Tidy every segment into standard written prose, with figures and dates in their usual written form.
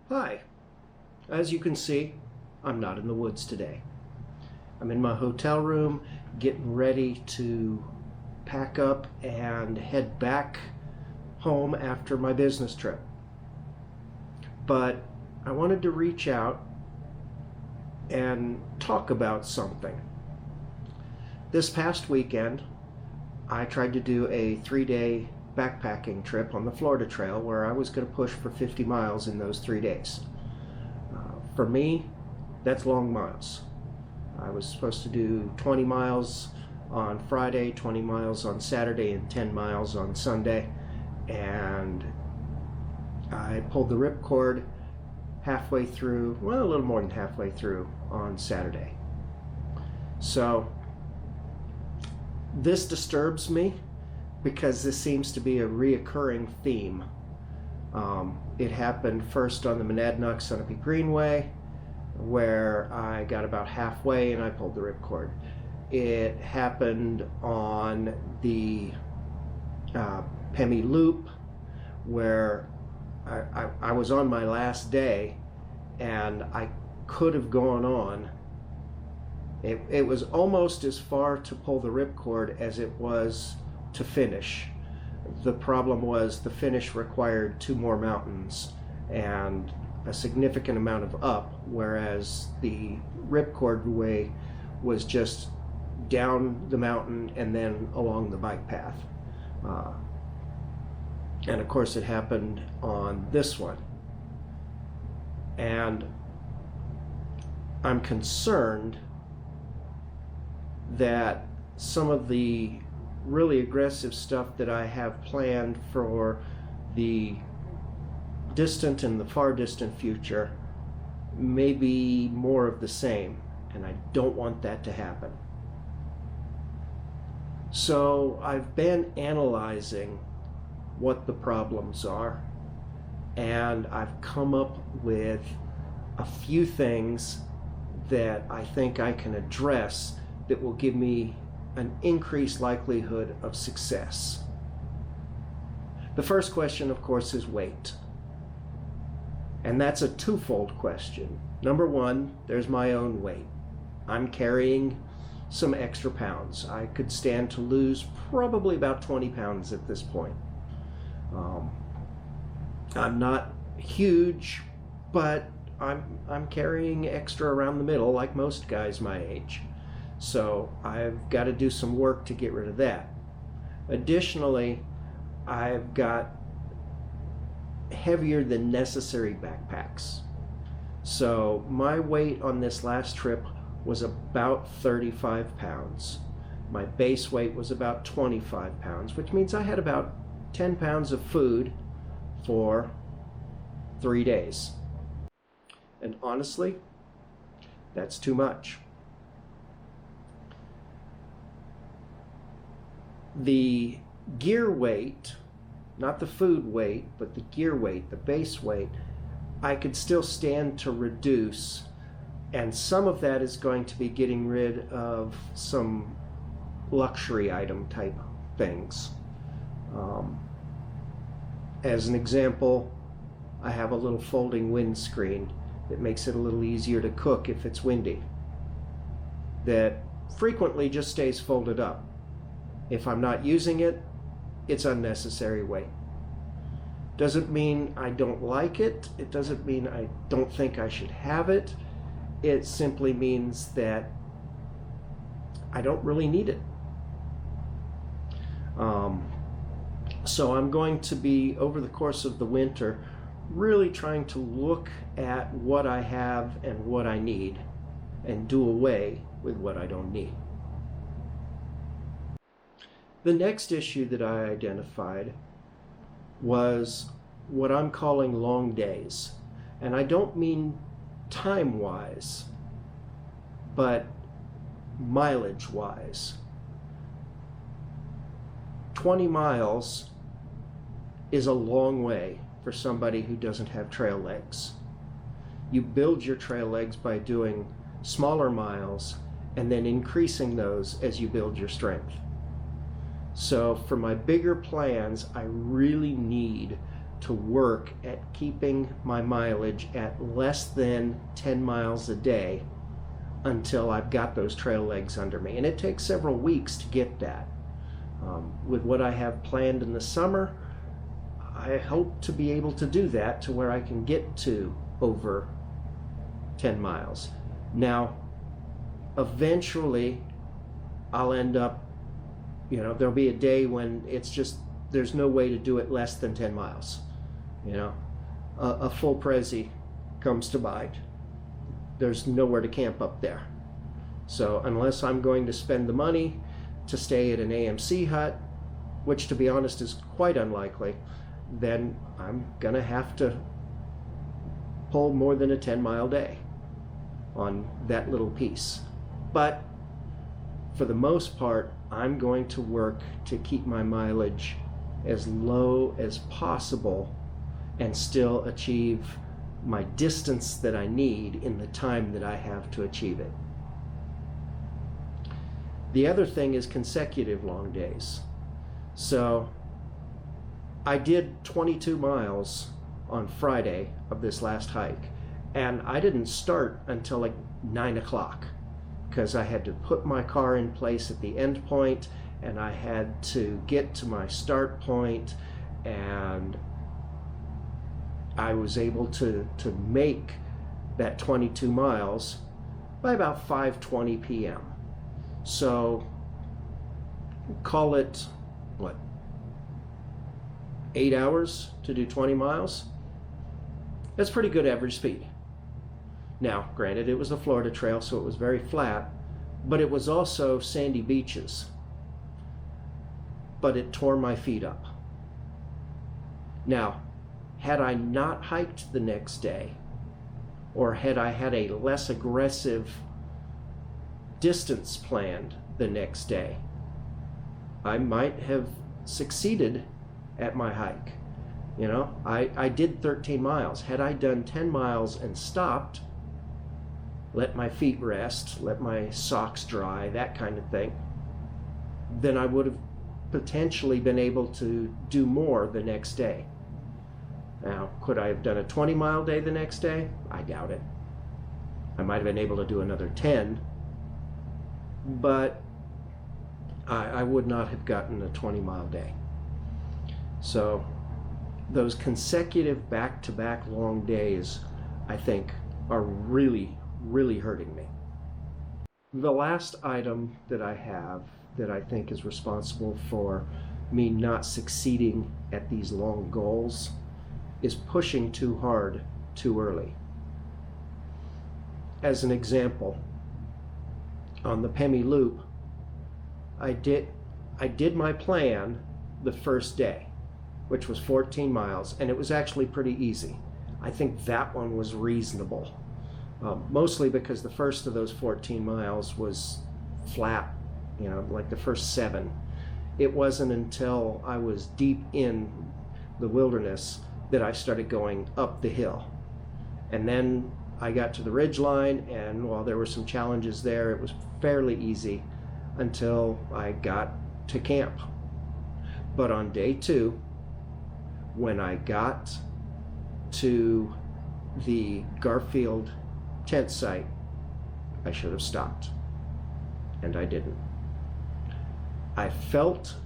Hi. As you can see, I'm not in the woods today. I'm in my hotel room getting ready to pack up and head back home after my business trip. But I wanted to reach out and talk about something. This past weekend, I tried to do a 3-day backpacking trip on the Florida Trail where I was going to push for 50 miles in those 3 days. For me, that's long miles. I was supposed to do 20 miles on Friday, 20 miles on Saturday, and 10 miles on Sunday. And I pulled the ripcord halfway through, well, a little more than halfway through on Saturday. So this disturbs me because this seems to be a reoccurring theme. It happened first on the Monadnock Sunapee Greenway, where I got about halfway and I pulled the ripcord. It happened on the Pemi Loop, where I was on my last day and I could have gone on. It was almost as far to pull the ripcord as it was to finish. The problem was the finish required 2 more mountains and a significant amount of up, whereas the ripcord way was just down the mountain and then along the bike path. And of course it happened on this one. And I'm concerned that some of the really aggressive stuff that I have planned for the distant and the far distant future may be more of the same, and I don't want that to happen. So I've been analyzing what the problems are, and I've come up with a few things that I think I can address that will give me an increased likelihood of success. The first question, of course, is weight. And that's a twofold question. Number one, there's my own weight. I'm carrying some extra pounds. I could stand to lose probably about 20 pounds at this point. I'm not huge, but I'm carrying extra around the middle like most guys my age. So I've got to do some work to get rid of that. Additionally, I've got heavier than necessary backpacks. So my weight on this last trip was about 35 pounds. My base weight was about 25 pounds, which means I had about 10 pounds of food for 3 days. And honestly, that's too much. The gear weight, not the food weight, but the gear weight, the base weight, I could still stand to reduce, and some of that is going to be getting rid of some luxury item type things. As an example, I have a little folding windscreen that makes it a little easier to cook if it's windy, that frequently just stays folded up. If I'm not using it, it's unnecessary weight. Doesn't mean I don't like it. It doesn't mean I don't think I should have it. It simply means that I don't really need it. So I'm going to be, over the course of the winter, really trying to look at what I have and what I need and do away with what I don't need. The next issue that I identified was what I'm calling long days. And I don't mean time-wise, but mileage-wise. 20 miles is a long way for somebody who doesn't have trail legs. You build your trail legs by doing smaller miles and then increasing those as you build your strength. So for my bigger plans, I really need to work at keeping my mileage at less than 10 miles a day until I've got those trail legs under me. And it takes several weeks to get that. With what I have planned in the summer, I hope to be able to do that to where I can get to over 10 miles. Now, eventually, I'll end up, there'll be a day when it's just, there's no way to do it less than 10 miles. A full Prezi comes to mind. There's nowhere to camp up there. So unless I'm going to spend the money to stay at an AMC hut, which to be honest is quite unlikely, then I'm gonna have to pull more than a 10-mile day on that little piece. But for the most part, I'm going to work to keep my mileage as low as possible and still achieve my distance that I need in the time that I have to achieve it. The other thing is consecutive long days. So I did 22 miles on Friday of this last hike, and I didn't start until like 9 o'clock because I had to put my car in place at the end point, and I had to get to my start point, and I was able to make that 22 miles by about 5:20 p.m. So call it, 8 hours to do 20 miles? That's pretty good average speed. Now, granted, it was a Florida trail, so it was very flat, but it was also sandy beaches. But it tore my feet up. Now, had I not hiked the next day, or had I had a less aggressive distance planned the next day, I might have succeeded at my hike. I did 13 miles. Had I done 10 miles and stopped, let my feet rest, let my socks dry, that kind of thing, then I would have potentially been able to do more the next day. Now, could I have done a 20-mile day the next day? I doubt it. I might have been able to do another 10, but I would not have gotten a 20-mile day. So those consecutive back-to-back long days, I think, are really, really hurting me. The last item that I have that I think is responsible for me not succeeding at these long goals is pushing too hard too early. As an example, on the Pemi Loop, I did my plan the first day, which was 14 miles, and it was actually pretty easy. I think that one was reasonable, mostly because the first of those 14 miles was flat, like the first 7. It wasn't until I was deep in the wilderness that I started going up the hill. And then I got to the ridge line, and while there were some challenges there, it was fairly easy until I got to camp. But on day 2, when I got to the Garfield tent site, I should have stopped, and I didn't. I felt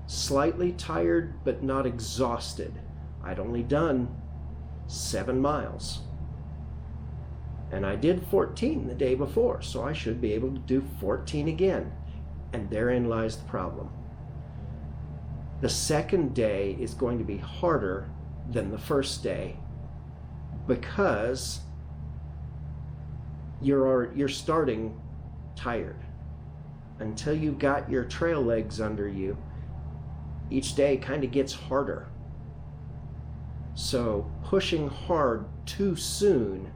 slightly tired, but not exhausted. I'd only done 7 miles. And I did 14 the day before, so I should be able to do 14 again. And therein lies the problem. The second day is going to be harder than the first day because you're starting tired. Until you've got your trail legs under you, each day kind of gets harder. So pushing hard too soon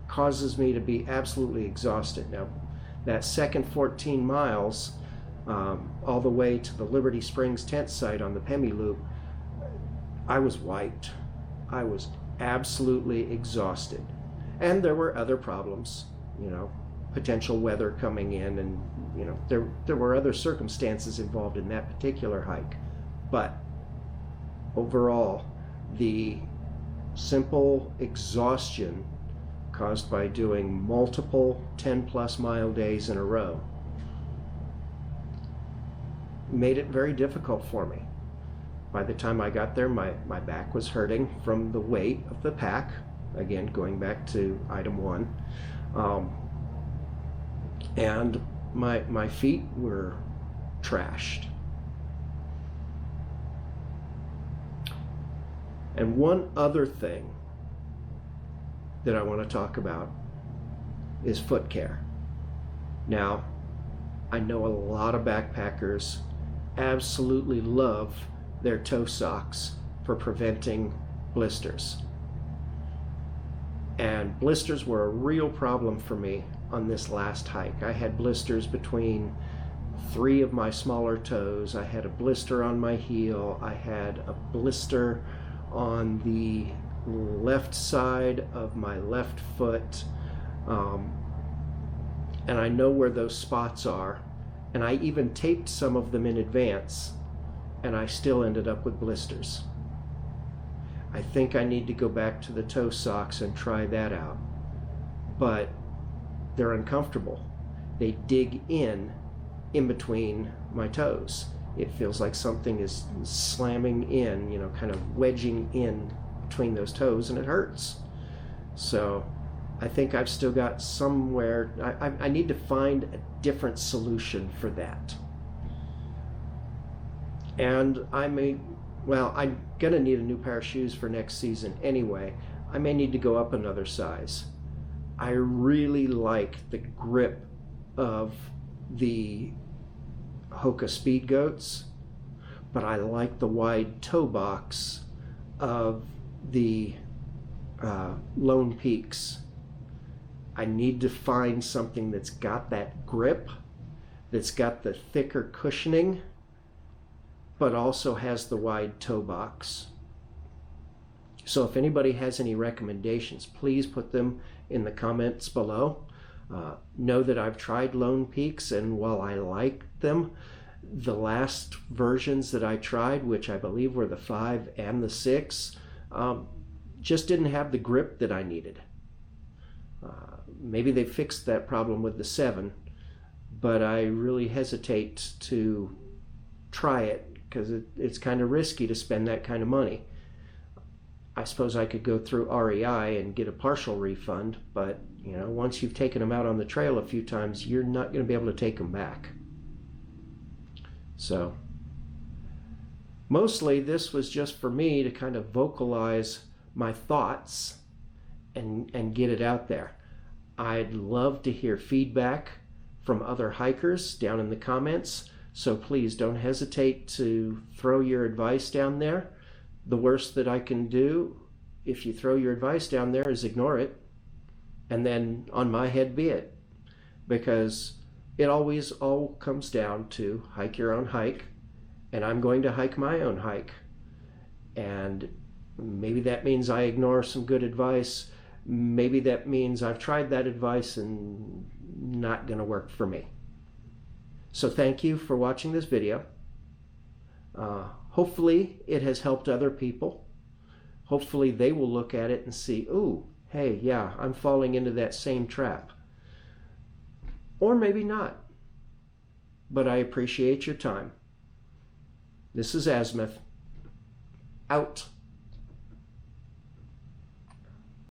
causes me to be absolutely exhausted. Now, that second 14 miles, all the way to the Liberty Springs tent site on the Pemi Loop, I was wiped. I was absolutely exhausted. And there were other problems, potential weather coming in, and there were other circumstances involved in that particular hike. But overall, the simple exhaustion caused by doing multiple 10+ mile days in a row made it very difficult for me. By the time I got there, my back was hurting from the weight of the pack. Again, going back to item 1. And my feet were trashed. And one other thing that I want to talk about is foot care. Now, I know a lot of backpackers absolutely love their toe socks for preventing blisters. And blisters were a real problem for me on this last hike. I had blisters between 3 of my smaller toes. I had a blister on my heel. I had a blister on the left side of my left foot. And I know where those spots are. And I even taped some of them in advance, and I still ended up with blisters. I think I need to go back to the toe socks and try that out. But they're uncomfortable. They dig in between my toes. It feels like something is slamming in, you know, kind of wedging in between those toes, and it hurts. So I think I've still got somewhere, I need to find a different solution for that. And I'm gonna need a new pair of shoes for next season anyway. I may need to go up another size. I really like the grip of the Hoka Speed Goats, but I like the wide toe box of the Lone Peaks. I need to find something that's got that grip, that's got the thicker cushioning, but also has the wide toe box. So if anybody has any recommendations, please put them in the comments below. Know that I've tried Lone Peaks, and while I like them, the last versions that I tried, which I believe were the 5 and the 6, just didn't have the grip that I needed. Maybe they fixed that problem with the 7, but I really hesitate to try it because it's kind of risky to spend that kind of money. I suppose I could go through REI and get a partial refund, but you know, once you've taken them out on the trail a few times, you're not going to be able to take them back. So mostly this was just for me to kind of vocalize my thoughts and get it out there. I'd love to hear feedback from other hikers down in the comments, so please don't hesitate to throw your advice down there. The worst that I can do if you throw your advice down there is ignore it, and then on my head be it, because it always all comes down to hike your own hike, and I'm going to hike my own hike. And maybe that means I ignore some good advice. Maybe that means I've tried that advice and not going to work for me. So thank you for watching this video. Hopefully it has helped other people. Hopefully they will look at it and see, ooh, hey, yeah, I'm falling into that same trap. Or maybe not. But I appreciate your time. This is Azimuth. Out.